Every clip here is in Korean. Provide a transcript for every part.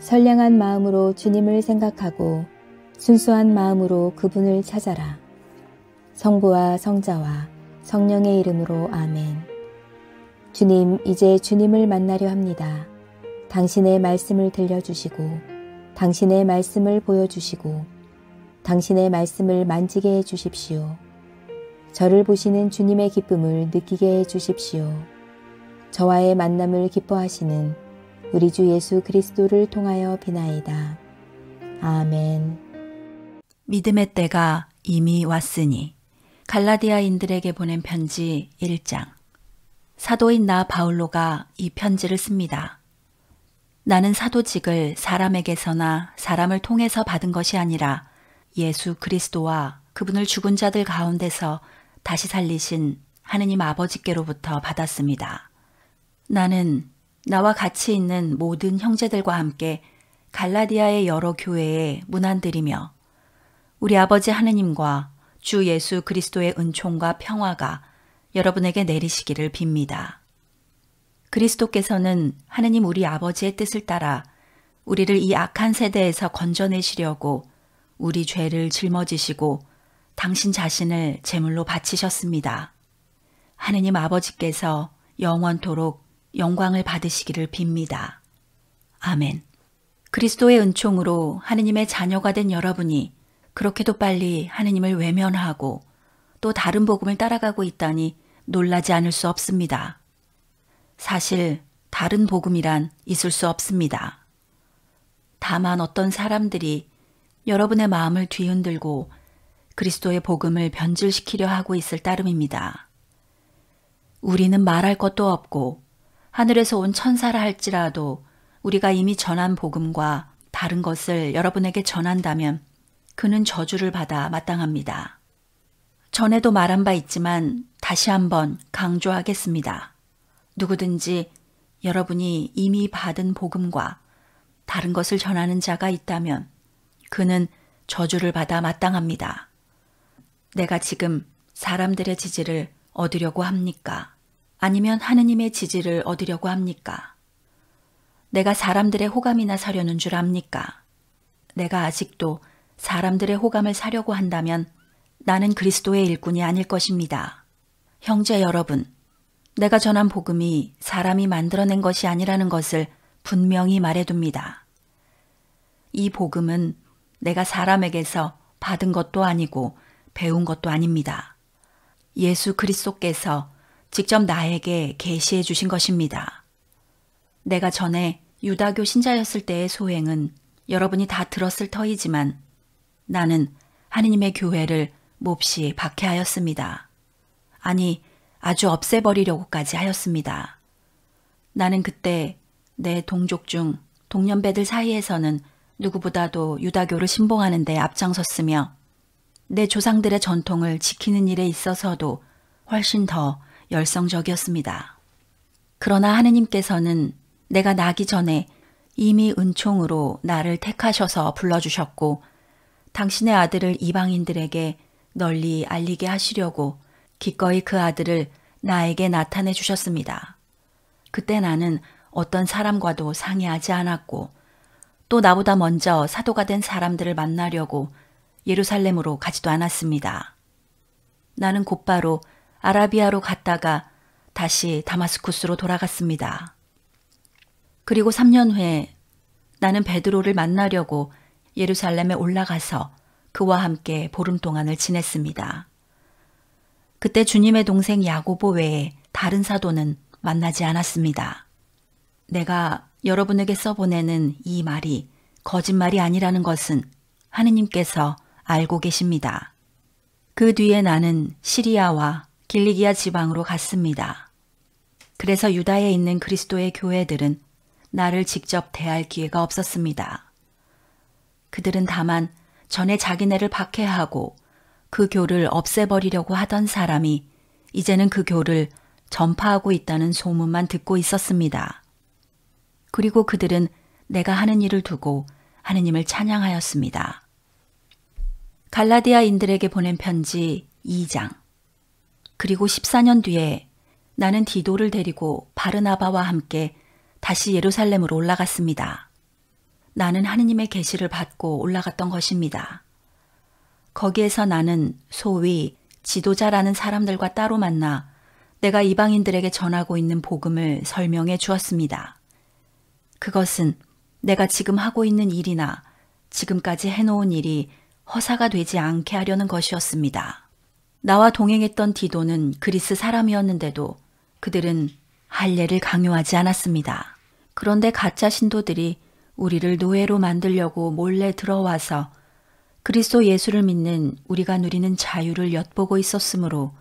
선량한 마음으로 주님을 생각하고 순수한 마음으로 그분을 찾아라. 성부와 성자와 성령의 이름으로 아멘. 주님, 이제 주님을 만나려 합니다. 당신의 말씀을 들려주시고 당신의 말씀을 보여주시고 당신의 말씀을 만지게 해주십시오. 저를 보시는 주님의 기쁨을 느끼게 해주십시오. 저와의 만남을 기뻐하시는 우리 주 예수 그리스도를 통하여 비나이다. 아멘. 믿음의 때가 이미 왔으니. 갈라디아인들에게 보낸 편지 1장. 사도인 나 바울로가 이 편지를 씁니다. 나는 사도직을 사람에게서나 사람을 통해서 받은 것이 아니라 예수 그리스도와 그분을 죽은 자들 가운데서 다시 살리신 하느님 아버지께로부터 받았습니다. 나는 나와 같이 있는 모든 형제들과 함께 갈라디아의 여러 교회에 문안드리며 우리 아버지 하느님과 주 예수 그리스도의 은총과 평화가 여러분에게 내리시기를 빕니다. 그리스도께서는 하느님 우리 아버지의 뜻을 따라 우리를 이 악한 세대에서 건져내시려고 우리 죄를 짊어지시고 당신 자신을 제물로 바치셨습니다. 하느님 아버지께서 영원토록 영광을 받으시기를 빕니다. 아멘. 그리스도의 은총으로 하느님의 자녀가 된 여러분이 그렇게도 빨리 하느님을 외면하고 또 다른 복음을 따라가고 있다니 놀라지 않을 수 없습니다. 사실 다른 복음이란 있을 수 없습니다. 다만 어떤 사람들이 여러분의 마음을 뒤흔들고 그리스도의 복음을 변질시키려 하고 있을 따름입니다. 우리는 말할 것도 없고 하늘에서 온 천사라 할지라도 우리가 이미 전한 복음과 다른 것을 여러분에게 전한다면 그는 저주를 받아 마땅합니다. 전에도 말한 바 있지만 다시 한번 강조하겠습니다. 누구든지 여러분이 이미 받은 복음과 다른 것을 전하는 자가 있다면 그는 저주를 받아 마땅합니다. 내가 지금 사람들의 지지를 얻으려고 합니까? 아니면 하느님의 지지를 얻으려고 합니까? 내가 사람들의 호감이나 사려는 줄 압니까? 내가 아직도 사람들의 호감을 사려고 한다면 나는 그리스도의 일꾼이 아닐 것입니다. 형제 여러분, 내가 전한 복음이 사람이 만들어낸 것이 아니라는 것을 분명히 말해둡니다. 이 복음은 내가 사람에게서 받은 것도 아니고 배운 것도 아닙니다. 예수 그리스도께서 직접 나에게 계시해 주신 것입니다. 내가 전에 유다교 신자였을 때의 소행은 여러분이 다 들었을 터이지만 나는 하느님의 교회를 몹시 박해하였습니다. 아니, 아주 없애버리려고까지 하였습니다. 나는 그때 내 동족 중 동년배들 사이에서는 누구보다도 유다교를 신봉하는 데 앞장섰으며 내 조상들의 전통을 지키는 일에 있어서도 훨씬 더 열성적이었습니다. 그러나 하느님께서는 내가 나기 전에 이미 은총으로 나를 택하셔서 불러주셨고 당신의 아들을 이방인들에게 널리 알리게 하시려고 기꺼이 그 아들을 나에게 나타내 주셨습니다. 그때 나는 어떤 사람과도 상의하지 않았고 또 나보다 먼저 사도가 된 사람들을 만나려고 예루살렘으로 가지도 않았습니다. 나는 곧바로 아라비아로 갔다가 다시 다마스쿠스로 돌아갔습니다. 그리고 3년 후에 나는 베드로를 만나려고 예루살렘에 올라가서 그와 함께 보름 동안을 지냈습니다. 그때 주님의 동생 야고보 외에 다른 사도는 만나지 않았습니다. 내가 여러분에게 써보내는 이 말이 거짓말이 아니라는 것은 하느님께서 알고 계십니다. 그 뒤에 나는 시리아와 길리기아 지방으로 갔습니다. 그래서 유다에 있는 그리스도의 교회들은 나를 직접 대할 기회가 없었습니다. 그들은 다만 전에 자기네를 박해하고 그 교를 없애버리려고 하던 사람이 이제는 그 교를 전파하고 있다는 소문만 듣고 있었습니다. 그리고 그들은 내가 하는 일을 두고 하느님을 찬양하였습니다. 갈라디아인들에게 보낸 편지 2장. 그리고 14년 뒤에 나는 디도를 데리고 바르나바와 함께 다시 예루살렘으로 올라갔습니다. 나는 하느님의 계시를 받고 올라갔던 것입니다. 거기에서 나는 소위 지도자라는 사람들과 따로 만나 내가 이방인들에게 전하고 있는 복음을 설명해 주었습니다. 그것은 내가 지금 하고 있는 일이나 지금까지 해놓은 일이 허사가 되지 않게 하려는 것이었습니다. 나와 동행했던 디도는 그리스 사람이었는데도 그들은 할례를 강요하지 않았습니다. 그런데 가짜 신도들이 우리를 노예로 만들려고 몰래 들어와서 그리스도 예수를 믿는 우리가 누리는 자유를 엿보고 있었으므로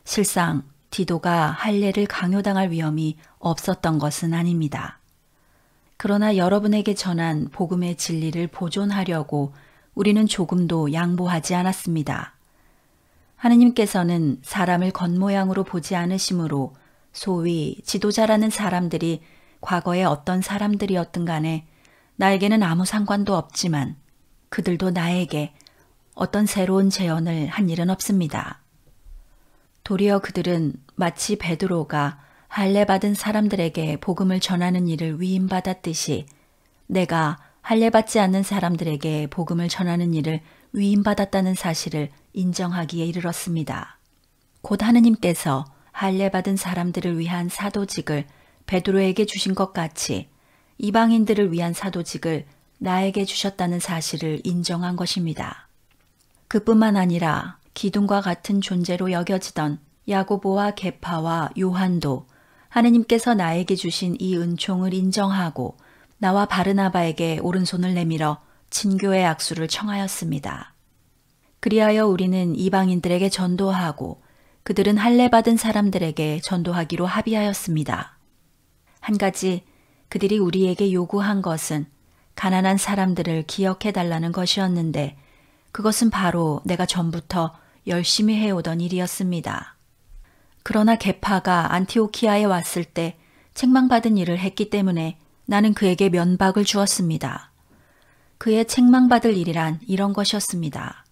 실상 디도가 할례를 강요당할 위험이 없었던 것은 아닙니다. 그러나 여러분에게 전한 복음의 진리를 보존하려고 우리는 조금도 양보하지 않았습니다. 하느님께서는 사람을 겉모양으로 보지 않으시므로 소위 지도자라는 사람들이 과거에 어떤 사람들이었든 간에 나에게는 아무 상관도 없지만 그들도 나에게 어떤 새로운 제언을 한 일은 없습니다. 도리어 그들은 마치 베드로가 할례 받은 사람들에게 복음을 전하는 일을 위임받았듯이 내가 할례 받지 않는 사람들에게 복음을 전하는 일을 위임받았다는 사실을 인정하기에 이르렀습니다. 곧 하느님께서 할례 받은 사람들을 위한 사도직을 베드로에게 주신 것 같이 이방인들을 위한 사도직을 나에게 주셨다는 사실을 인정한 것입니다. 그뿐만 아니라 기둥과 같은 존재로 여겨지던 야고보와 계파와 요한도 하느님께서 나에게 주신 이 은총을 인정하고 나와 바르나바에게 오른손을 내밀어 친교의 악수를 청하였습니다. 그리하여 우리는 이방인들에게 전도하고 그들은 할례 받은 사람들에게 전도하기로 합의하였습니다. 한 가지 그들이 우리에게 요구한 것은 가난한 사람들을 기억해 달라는 것이었는데 그것은 바로 내가 전부터 열심히 해오던 일이었습니다. 그러나 계파가 안티오키아에 왔을 때 책망받은 일을 했기 때문에 나는 그에게 면박을 주었습니다. 그의 책망받을 일이란 이런 것이었습니다.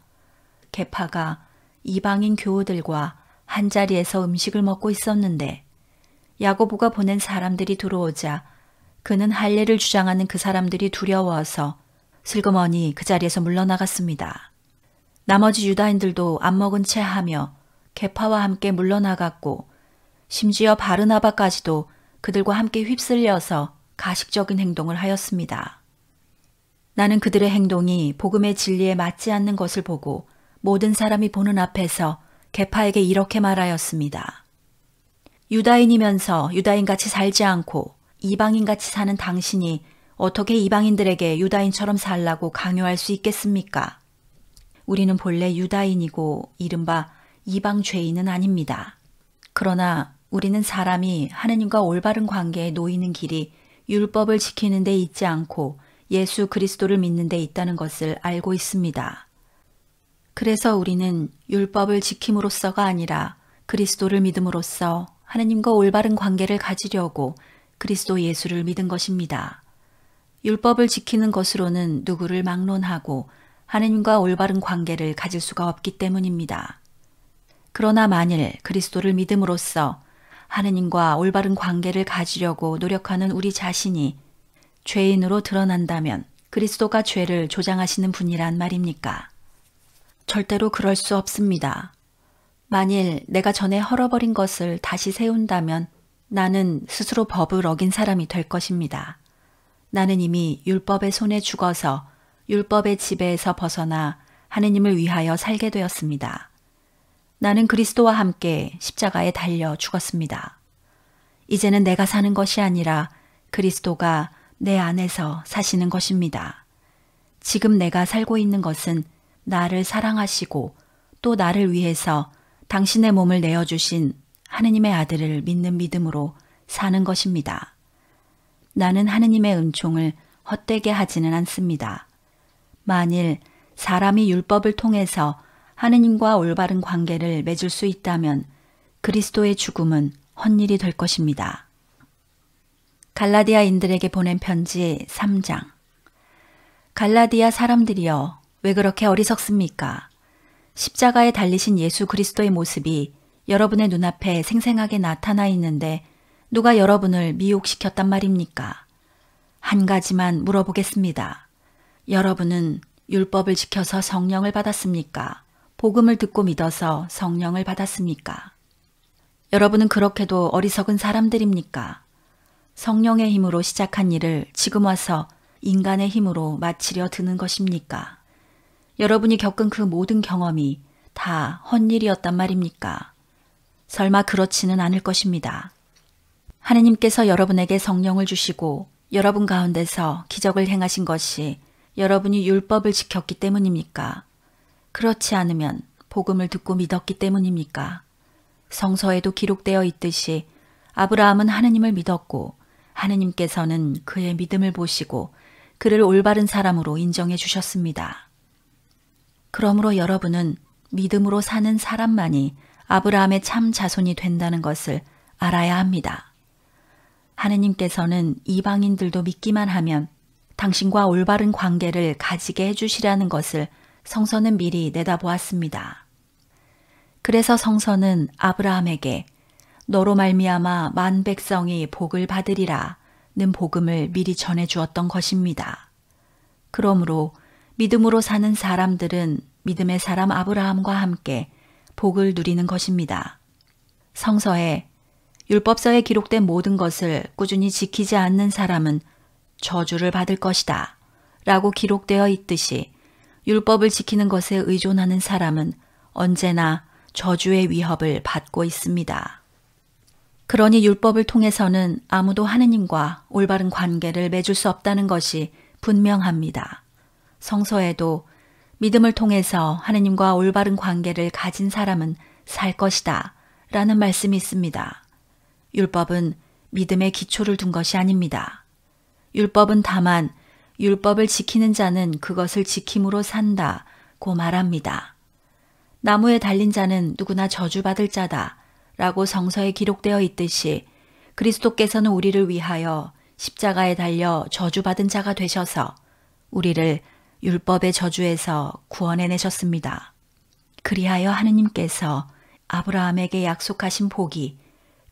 계파가 이방인 교우들과 한자리에서 음식을 먹고 있었는데 야고보가 보낸 사람들이 들어오자 그는 할례를 주장하는 그 사람들이 두려워서 슬그머니 그 자리에서 물러나갔습니다. 나머지 유다인들도 안 먹은 채 하며 계파와 함께 물러나갔고 심지어 바르나바까지도 그들과 함께 휩쓸려서 가식적인 행동을 하였습니다. 나는 그들의 행동이 복음의 진리에 맞지 않는 것을 보고 모든 사람이 보는 앞에서 계파에게 이렇게 말하였습니다. 유다인이면서 유다인같이 살지 않고 이방인같이 사는 당신이 어떻게 이방인들에게 유다인처럼 살라고 강요할 수 있겠습니까? 우리는 본래 유다인이고 이른바 이방 죄인은 아닙니다. 그러나 우리는 사람이 하느님과 올바른 관계에 놓이는 길이 율법을 지키는 데 있지 않고 예수 그리스도를 믿는 데 있다는 것을 알고 있습니다. 그래서 우리는 율법을 지킴으로써가 아니라 그리스도를 믿음으로써 하느님과 올바른 관계를 가지려고 그리스도 예수를 믿은 것입니다. 율법을 지키는 것으로는 누구를 막론하고 하느님과 올바른 관계를 가질 수가 없기 때문입니다. 그러나 만일 그리스도를 믿음으로써 하느님과 올바른 관계를 가지려고 노력하는 우리 자신이 죄인으로 드러난다면 그리스도가 죄를 조장하시는 분이란 말입니까? 절대로 그럴 수 없습니다. 만일 내가 전에 헐어버린 것을 다시 세운다면 나는 스스로 법을 어긴 사람이 될 것입니다. 나는 이미 율법의 손에 죽어서 율법의 지배에서 벗어나 하느님을 위하여 살게 되었습니다. 나는 그리스도와 함께 십자가에 달려 죽었습니다. 이제는 내가 사는 것이 아니라 그리스도가 내 안에서 사시는 것입니다. 지금 내가 살고 있는 것은 나를 사랑하시고 또 나를 위해서 당신의 몸을 내어주신 하느님의 아들을 믿는 믿음으로 사는 것입니다. 나는 하느님의 은총을 헛되게 하지는 않습니다. 만일 사람이 율법을 통해서 하느님과 올바른 관계를 맺을 수 있다면 그리스도의 죽음은 헛일이 될 것입니다. 갈라디아인들에게 보낸 편지 3장. 갈라디아 사람들이여, 왜 그렇게 어리석습니까? 십자가에 달리신 예수 그리스도의 모습이 여러분의 눈앞에 생생하게 나타나 있는데 누가 여러분을 미혹시켰단 말입니까? 한 가지만 물어보겠습니다. 여러분은 율법을 지켜서 성령을 받았습니까? 복음을 듣고 믿어서 성령을 받았습니까? 여러분은 그렇게도 어리석은 사람들입니까? 성령의 힘으로 시작한 일을 지금 와서 인간의 힘으로 마치려 드는 것입니까? 여러분이 겪은 그 모든 경험이 다 헛일이었단 말입니까? 설마 그렇지는 않을 것입니다. 하느님께서 여러분에게 성령을 주시고 여러분 가운데서 기적을 행하신 것이 여러분이 율법을 지켰기 때문입니까? 그렇지 않으면 복음을 듣고 믿었기 때문입니까? 성서에도 기록되어 있듯이 아브라함은 하느님을 믿었고 하느님께서는 그의 믿음을 보시고 그를 올바른 사람으로 인정해 주셨습니다. 그러므로 여러분은 믿음으로 사는 사람만이 아브라함의 참 자손이 된다는 것을 알아야 합니다. 하느님께서는 이방인들도 믿기만 하면 당신과 올바른 관계를 가지게 해주시라는 것을 성서는 미리 내다보았습니다. 그래서 성서는 아브라함에게 너로 말미암아 만 백성이 복을 받으리라 는 복음을 미리 전해주었던 것입니다. 그러므로 믿음으로 사는 사람들은 믿음의 사람 아브라함과 함께 복을 누리는 것입니다. 성서에 율법서에 기록된 모든 것을 꾸준히 지키지 않는 사람은 저주를 받을 것이다 라고 기록되어 있듯이 율법을 지키는 것에 의존하는 사람은 언제나 저주의 위협을 받고 있습니다. 그러니 율법을 통해서는 아무도 하느님과 올바른 관계를 맺을 수 없다는 것이 분명합니다. 성서에도 믿음을 통해서 하느님과 올바른 관계를 가진 사람은 살 것이다 라는 말씀이 있습니다. 율법은 믿음의 기초를 둔 것이 아닙니다. 율법은 다만 율법을 지키는 자는 그것을 지킴으로 산다고 말합니다. 나무에 달린 자는 누구나 저주받을 자다 라고 성서에 기록되어 있듯이 그리스도께서는 우리를 위하여 십자가에 달려 저주받은 자가 되셔서 우리를 율법의 저주에서 구원해내셨습니다. 그리하여 하느님께서 아브라함에게 약속하신 복이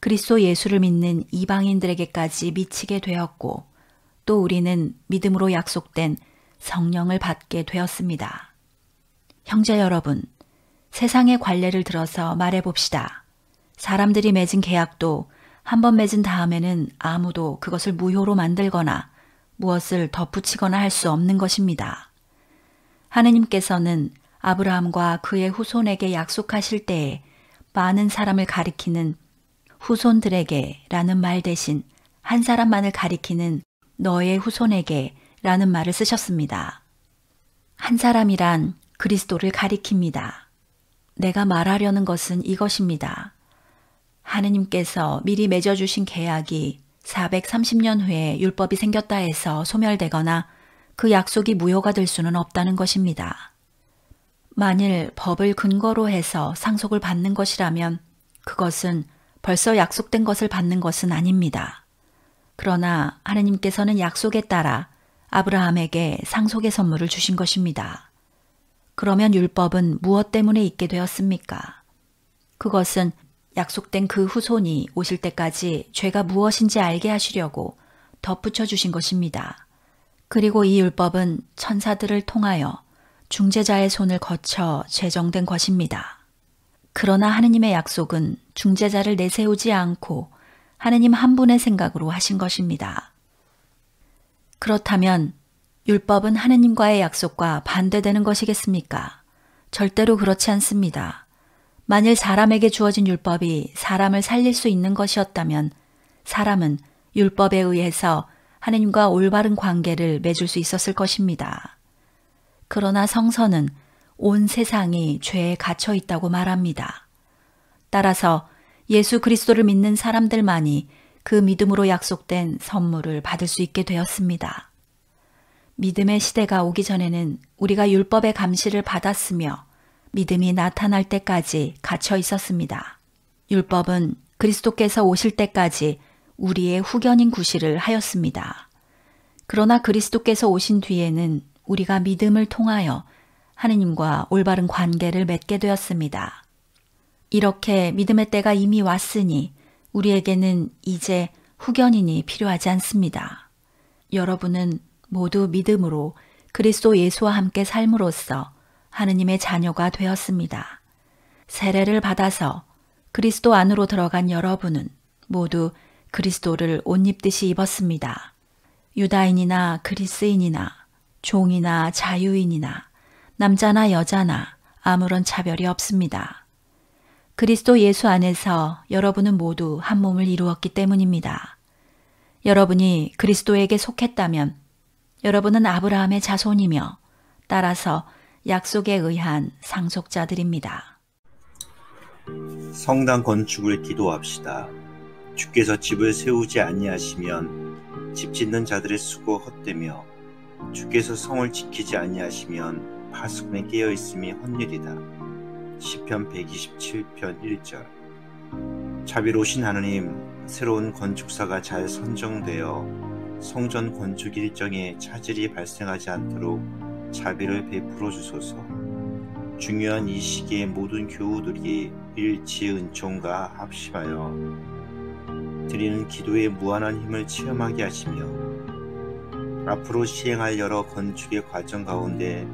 그리스도 예수를 믿는 이방인들에게까지 미치게 되었고 또 우리는 믿음으로 약속된 성령을 받게 되었습니다. 형제 여러분, 세상의 관례를 들어서 말해봅시다. 사람들이 맺은 계약도 한 번 맺은 다음에는 아무도 그것을 무효로 만들거나 무엇을 덧붙이거나 할 수 없는 것입니다. 하느님께서는 아브라함과 그의 후손에게 약속하실 때에 많은 사람을 가리키는 후손들에게 라는 말 대신 한 사람만을 가리키는 너의 후손에게 라는 말을 쓰셨습니다. 한 사람이란 그리스도를 가리킵니다. 내가 말하려는 것은 이것입니다. 하느님께서 미리 맺어주신 계약이 430년 후에 율법이 생겼다 해서 소멸되거나 그 약속이 무효가 될 수는 없다는 것입니다. 만일 법을 근거로 해서 상속을 받는 것이라면 그것은 벌써 약속된 것을 받는 것은 아닙니다. 그러나 하느님께서는 약속에 따라 아브라함에게 상속의 선물을 주신 것입니다. 그러면 율법은 무엇 때문에 있게 되었습니까? 그것은 약속된 그 후손이 오실 때까지 죄가 무엇인지 알게 하시려고 덧붙여 주신 것입니다. 그리고 이 율법은 천사들을 통하여 중재자의 손을 거쳐 제정된 것입니다. 그러나 하느님의 약속은 중재자를 내세우지 않고 하느님 한 분의 생각으로 하신 것입니다. 그렇다면 율법은 하느님과의 약속과 반대되는 것이겠습니까? 절대로 그렇지 않습니다. 만일 사람에게 주어진 율법이 사람을 살릴 수 있는 것이었다면 사람은 율법에 의해서 하느님과 올바른 관계를 맺을 수 있었을 것입니다. 그러나 성서는 온 세상이 죄에 갇혀 있다고 말합니다. 따라서 예수 그리스도를 믿는 사람들만이 그 믿음으로 약속된 선물을 받을 수 있게 되었습니다. 믿음의 시대가 오기 전에는 우리가 율법의 감시를 받았으며 믿음이 나타날 때까지 갇혀 있었습니다. 율법은 그리스도께서 오실 때까지 우리의 후견인 구실을 하였습니다. 그러나 그리스도께서 오신 뒤에는 우리가 믿음을 통하여 하느님과 올바른 관계를 맺게 되었습니다. 이렇게 믿음의 때가 이미 왔으니 우리에게는 이제 후견인이 필요하지 않습니다. 여러분은 모두 믿음으로 그리스도 예수와 함께 삶으로써 하느님의 자녀가 되었습니다. 세례를 받아서 그리스도 안으로 들어간 여러분은 모두 그리스도를 옷 입듯이 입었습니다. 유다인이나 그리스인이나 종이나 자유인이나 남자나 여자나 아무런 차별이 없습니다. 그리스도 예수 안에서 여러분은 모두 한 몸을 이루었기 때문입니다. 여러분이 그리스도에게 속했다면 여러분은 아브라함의 자손이며 따라서 약속에 의한 상속자들입니다. 성당 건축을 기도합시다. 주께서 집을 세우지 아니하시면 집 짓는 자들의 수고 헛되며 주께서 성을 지키지 아니하시면 파수꾼에 깨어 있음이 헛일이다. 시편 127편 1절. 자비로우신 하느님, 새로운 건축사가 잘 선정되어 성전 건축 일정에 차질이 발생하지 않도록 자비를 베풀어 주소서. 중요한 이 시기에 모든 교우들이 일치 은총과 합심하여 드리는 기도의 무한한 힘을 체험하게 하시며 앞으로 시행할 여러 건축의 과정 가운데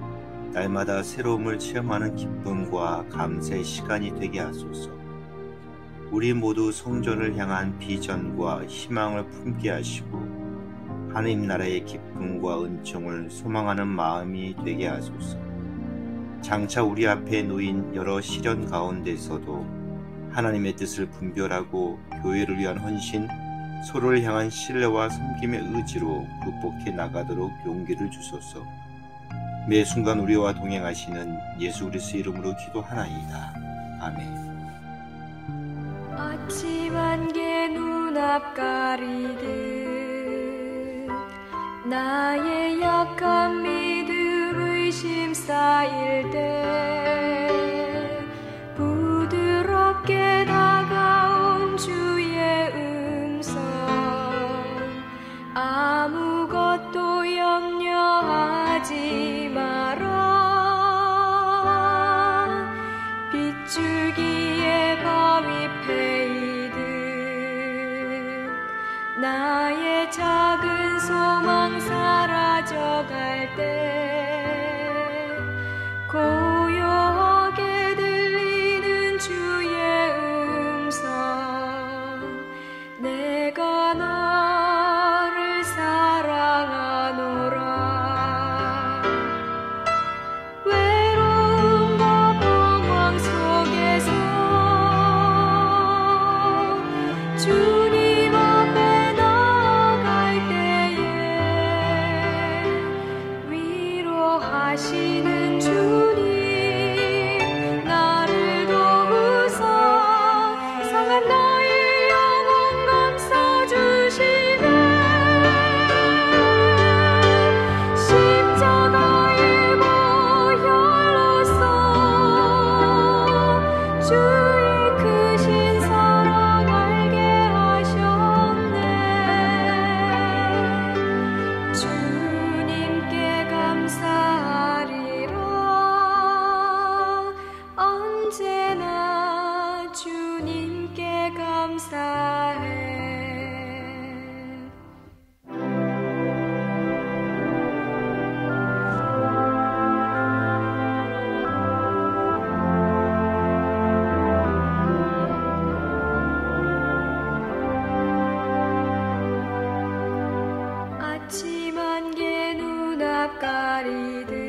날마다 새로움을 체험하는 기쁨과 감사의 시간이 되게 하소서. 우리 모두 성전을 향한 비전과 희망을 품게 하시고 하느님 나라의 기쁨과 은총을 소망하는 마음이 되게 하소서. 장차 우리 앞에 놓인 여러 시련 가운데서도 하나님의 뜻을 분별하고 교회를 위한 헌신, 서로를 향한 신뢰와 섬김의 의지로 극복해 나가도록 용기를 주소서. 매 순간 우리와 동행하시는 예수 그리스도 이름으로 기도하나이다. 아멘. 아침 안개 눈앞 가리듯 나의 약한 믿음 의심 쌓일 때 부드럽게 다가온 주의 음성 아무것도 염려하지 마라. 빗줄기에 바위 패이듯 나의 작은 소망 사라져갈 때 고요하게 들리는 주의 음성 내가 너를 사랑하노라. 외로움과 방황 속에서 주님 앞에 나아갈 때에 위로하시는 주님 나를 도우사 상한 나의 영혼 감싸주시네. 십자가의 보혈로서 주의 크신 사랑 알게 하셨네. 주님께 감사하리라. 언제나 주님께 감사해. 아침 안개 눈앞 가리듯